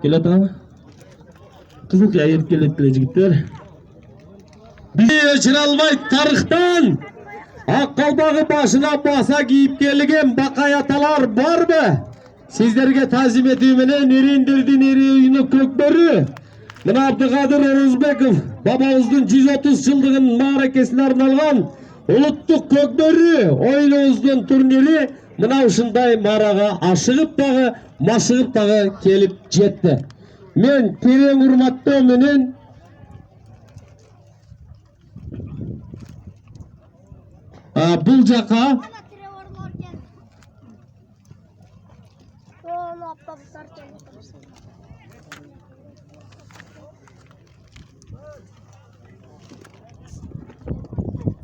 Келет ага. Кызыл кия ерип келет эле жигиттер. Бизди өчүрө албайт тарыхтан. Ак калбагы башына баса кийип келген бакай аталар барбы? Сиздерге тазим этүү менен эрендердин эреюну көкбөрү. Мына Абдыкадыр Орозбеков бабабыздын 130 жылдыгын мааракесине арналган улуттук көкбөрү оюнубуздун турнири мына ушундай марага ашыгып дагы, машыгып дагы келип жетти. Мен терең урматтоо менен бул жака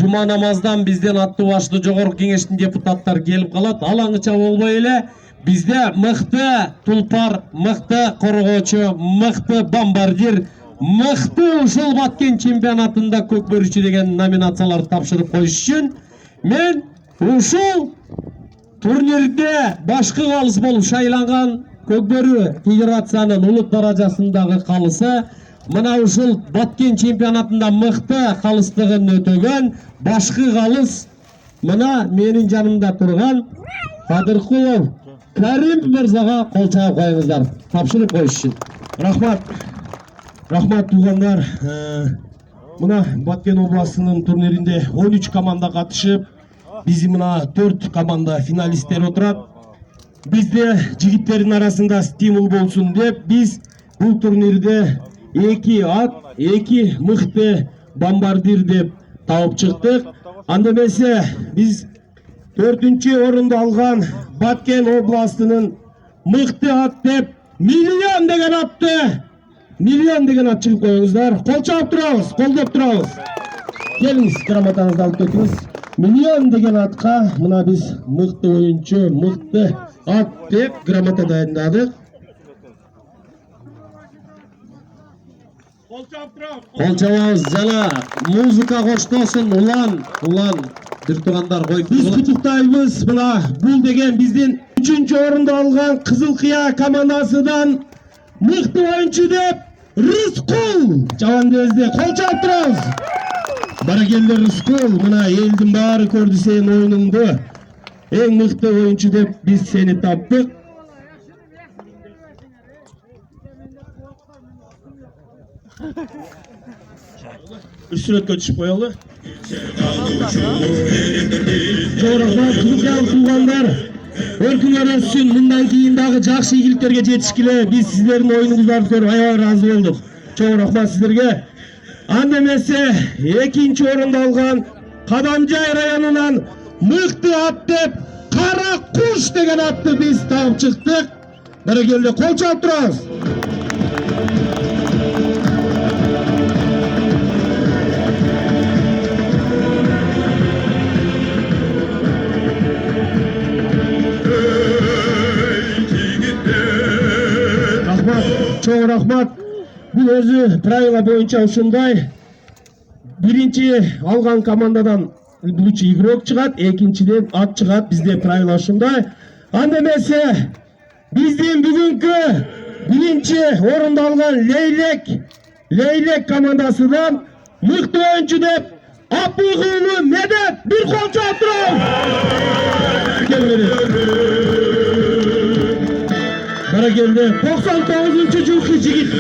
Жума намаздан бизден аттуу баштуу жогорку кеңештин депутаттары келип калат. Алаңыча болбой эле бизде мыкты тулпар, мыкты коргоочу, мыкты бомбардир, мыкты ушул Баткен чемпионатында көкбөрүчү деген номинацияларды тапшырып коюш үчүн мен ушул турнирде башкы калыс болуп шайланган көкбөрү федерациянын улут даражасындагы калысы мына ушул Баткен чемпионатында мыкты калыстыгын өтөгөн башкы калыс мына менин жанымда турган Кадыркулов Карим мырзага кол чаап коюңуздар. Тапшырып коюш үчүн. Рахмат. Рахмат туугандар. Мына Баткен областынын турниринде 13 команда катышып, биз мына 4 команда финалисттер отурат. Бизде жигиттердин арасында стимул болсун деп биз бул турнирде 2 ат, 2 мыкты бомбардир деп тауып чыктык. Анда эмесе биз 4-нчү орунду алган Баткен областынын мыкты ат деп миллион деген ат чыгып коюңуздар. Кол чаап турабыз, колдоп турабыз. Келиңиз, грамотаңызды алып кетиңиз. Миллион деген атка мына биз мыкты оюнчу, мыкты ат деп грамота дайындадык. Кол чабабыз жана музыка коштосун, улан. Бир туугандар коюп биз кутуктайбыз. Мына бул деген биздин 3-чү орунду алган Кызыл Кыя командасынан мыкты оюнчу деп Рыскул жабандыбызды кол чаап турабыз. Баракелде Рыскул, мына элдин баары көрдү сенин оюнуңду. Эң мыкты оюнчу деп биз сени таптык. Үстүрөткө түшүп коелу. Жогору кызыкчан туугандар, өркүнөрүңүз үчүн мындан кийин дагы жакшы ийгиликтерге жетишкиле биз сиздердин оюнуңуздарды көрүп аябай ыраазы болдук. Чоң рахмат сиздерге. Анда эмесе 2-нчи орунду алган Кадамжай районунан мыкты ат деп Кара Куш деген атты биз таап чыктык. Баракелде кол чаап турабыз. Чоң рахмат. Бул өзү правила боюнча ушундай. Биринчи алган командадан лучший игрок чыгат, экинчиден ат чыгат. Бизде правила ушундай. Анда эмесе биздин бүгүнкү биринчи орунду алган Лейлек командасынан мыкты оюнчу деп Апыгулу Медет бир кол чаап Баракелде 99-жылкы жигит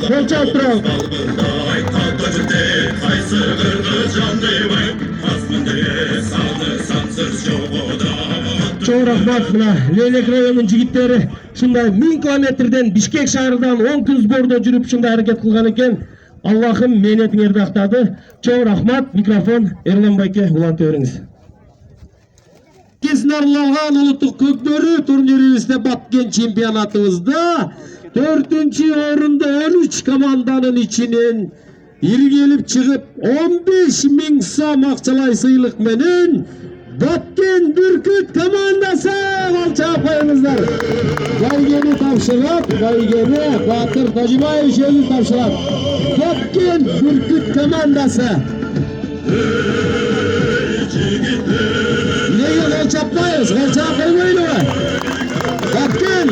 кол чаап турабыз. Чоң рахмат. Мына Лейлек районунун жигиттери ушундай 1000 километрден Бишкек шаарынан 10 күн сбордо жүрүп ушундай аракет кылган экен. Аллахым мээнетиңерди актады. Чоң рахмат. Микрофон Эрлан байке улантып бериңиз. Кесин арналган улуттук көкбөрү турнирибизде Баткен чемпионатыбызда 4-нчү орунда 13 команданын ичинен иргелип чыгып 15 000 сом акчалай сыйлык менен Баткен Бүркүт командасы кол чаап коюңуздар. Байгени тапшырат, байгени Батыр Тажибаевич өзү тапшырат. Баткен Бүркүт командасы. Неге кол чаппайбыз? Кол чаап койбойлубу? Баткен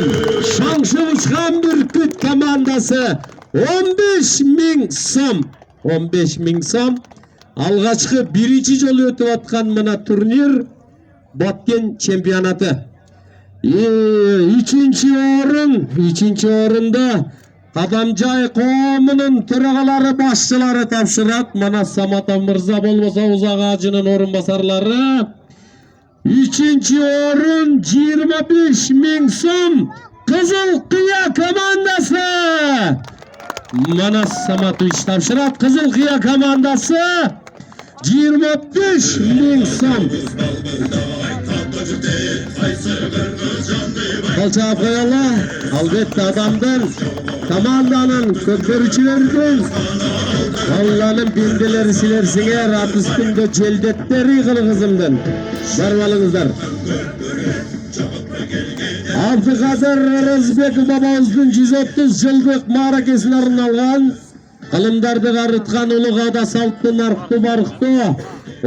Şangşı Uçkan Bürküt komandası 15.000 som. 15.000 som. Alğaçkı birinci jolu ötüp atkan mına turnir Batken çempionatı. Üçüncü orunda Kadamjay koğumunun төрағалары başçıları tapşırat. Mana Samatan Mırza bolmasa Uzak Ağacı'nın orunbasarları. Üçüncü orun 25.000 som Kızıl Kıya komandası. Mana Samatoviç tapşırat. Kızıl Kıya komandası 25.000 som. Kalça koyalım. Albatta adamdan, komandanın, köpürçülerden, Allah'ın bindeleri silersinger, at üstünde celdetleri kılgızımdan. Barbalыңыздар. Abdülkadir Rızbek babamыздың 130 жылдық маракесіне арналған Кылымдарды карыткан улугада салттуу нарктуу барктуу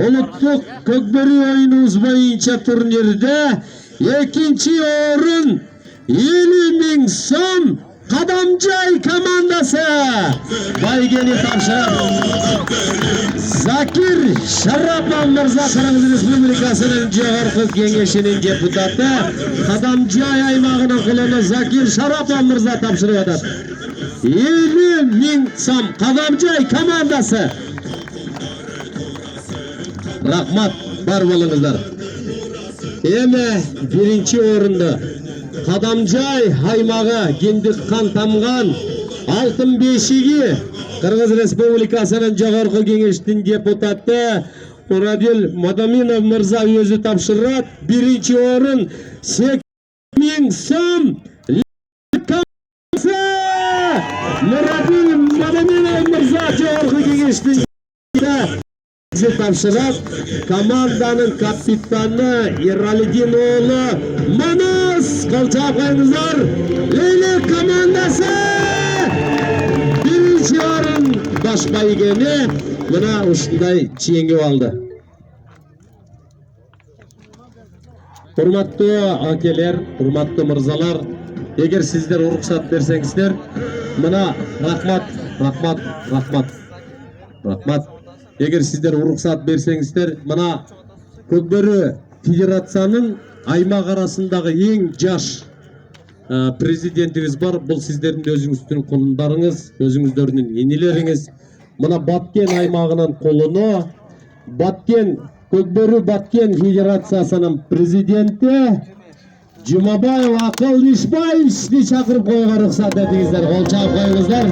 улуттук көкбөрү оюнубуз боюнча турнирде экинчи орун 50.000 сом Kadamjay komandası baygeni tapşırır. Zakir Şarapan Mırza Kırgız Respublikası'nın Jogorku Kengeşi'nin deputatı Kadamjay aymağının kılını Zakir Şarapan Mırza tapşırıp atar. 50.000 som Kadamjay komandası. Rahmat бар болыңыздар. Эми биринчи орунда Kadamjay аймагы кендик кан тамган алтын бешиги Кыргыз Республикасынын Жогорку Кеңештин депутаты Muradil Madaminov Mırza өзү тапшырат. Биринчи орун 8.000 сом Muradil Madaminov Mırza Жогорку Кеңештин tapşırak. Komandanın kapitanı İralidin oğlu Manas kalça koyunuzlar. Leylek komandası birinci orun baş baygeni buna uşunday çiğengip aldı. Hurmatlı akeler, hurmatlı mırzalar, eğer sizler ruhsat bersеңиздер, buna rahmat. Eğer sizler ruhsat bersеңиздер, bana Көкбөрү Федерациянын аймак арасындагы эң жаш президентибиz бар. Бул сиздердин өзүңүздүн колундарыңыз, өзүңүздөрдүн энелериңиз. Мына Баткен аймагынын колуну Көкбөрү Баткен Федерациясынын президенти Жумабаев Акыл Ишбаевичти чакырып коюуга уруксат этиңиздер. Кол чаап коюңуздар.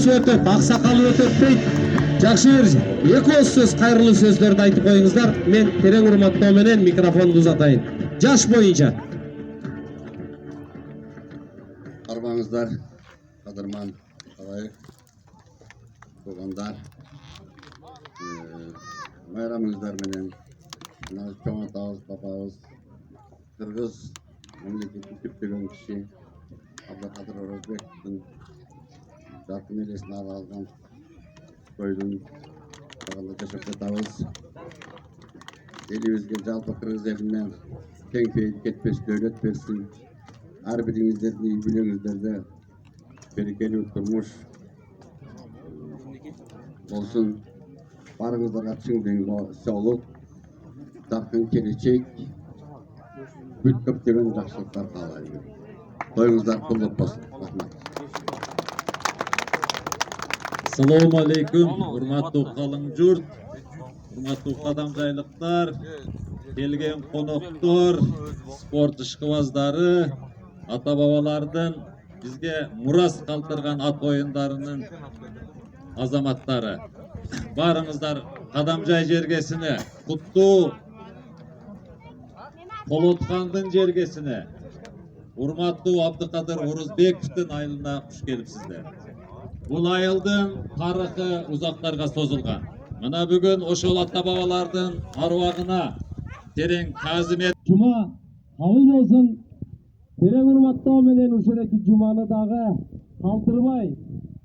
Өтөт, аксакалы өтөт дейт. Жакшы бир эки ооз сөз, кайрылуу сөздөрдү айтып коюңуздар. Мен терең урматтоо менен микрофонду узатайын. Жаш боюнча. Арбаңыздар, кадырман агай, туугандар, майрамыңыздар менен чоң атабыз, папабыз, Кыргыз мамлекетин көптөгөн киши Абдыкадыр Орозбековдун жаркын элесин алган тойдун багында жашап жатабыз. Элибизге жалпы Кыргыз элине кең пейил кетпес дөөлөт берсин. Ар бириңиздердин үй бүлөңүздөрдө берекелүү турмуш болсун. Барыңыздарга чың соолук, жаркын келечек, бүт көптөгөн жакшылыктар каалайм. Тоюңуздар кутлук болсун. Рахмат. Assalamu alaikum, hurmatlı kalın jurt, hurmatlı Kadamjайлыктар, kelgen konoktor, sport işkıvazları, ata-babalardan bizge muras kaldırgan at oyunlarının azamatları. Barыңыздар Kadamjay жерgesine, Kutlu Kolotkan'dın жерgesine, hurmatlı Abdыкадыр Орозбековдун айылына kuş gelipsizler. Бұл айылдың тарихы ұзақтарға созылған. Мына бүгін ошол ата-бабалардын аруагына терең тазимет. Cuma kabul olsun. Tereң урматтоо менен ушеки жуманы дагы калтырбай,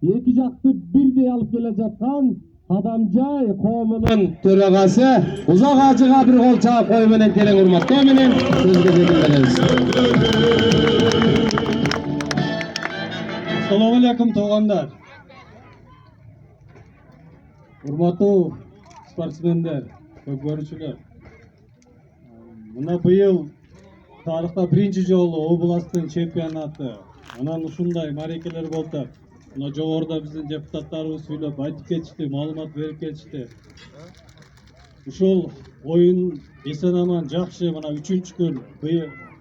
эки жакты бирдей алып келе жаткан Адамжай коомунун төрагасы Узак Ажыга бир кол чаап коюу менен терең урматтоо менен сөзгө жетип беребиз. Assalamu alaikum tug'anlar. Hurmatli sportsmenler, ko'p ko'ruvchilar. Mana bu yil tarixda birinchi jolы oblastning chempionati. Mana shunday ma'rakalar bo'ldi. Mana jo'g'orida bizning deputatlarimiz so'ylab aytib ketishdi, ma'lumot berib ketishdi. Ушул o'yin eson-omon yaxshi, mana 3-kun,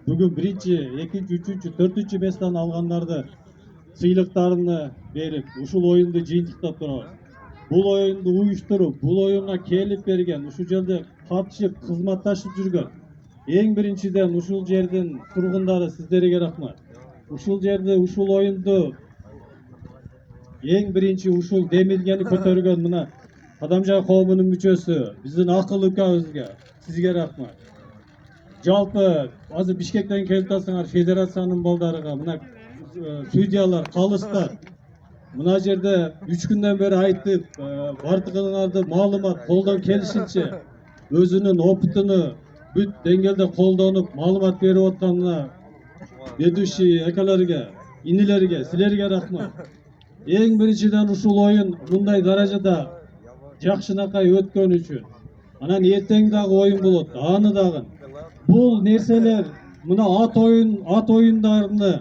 bugun 1-chi, 2-chi, 3-chi, 4-chi bestani alganlarni сыйлыктарны берип, ушул оюнду жыйынтыктап турабыз. Бул оюнду уюштуруп, бул оюнга келип берген, ушул жерде катышып, кызматташып жүргөн эң биринчиден ушул жердин тургундары сиздерге рахмат. Ушул жерде ушул оюнду эң биринчи ушул демилгени көтөргөн мына Адамжай коомунун мүчөсү, биздин акыл укабызга сизге рахмат. Жалпы азыр Бишкектен келип атсаңар федерациянын балдарыга мына судьялар, калыстар мына жерде 3 күндөн бери айтып, бардыгыңарды маалымат колдон келишинче өзүнүн опытыны бүт деңгээлде колдонуп маалымат берип атканына ведущий экаларга, инилерге, силерге рахмат. Эң биринчиден ушул оюн мындай даражада жакшынакай өткөн үчүн. Анан эртең дагы оюн болот, аны дагы. Бул нерселер мына ат оюндарыны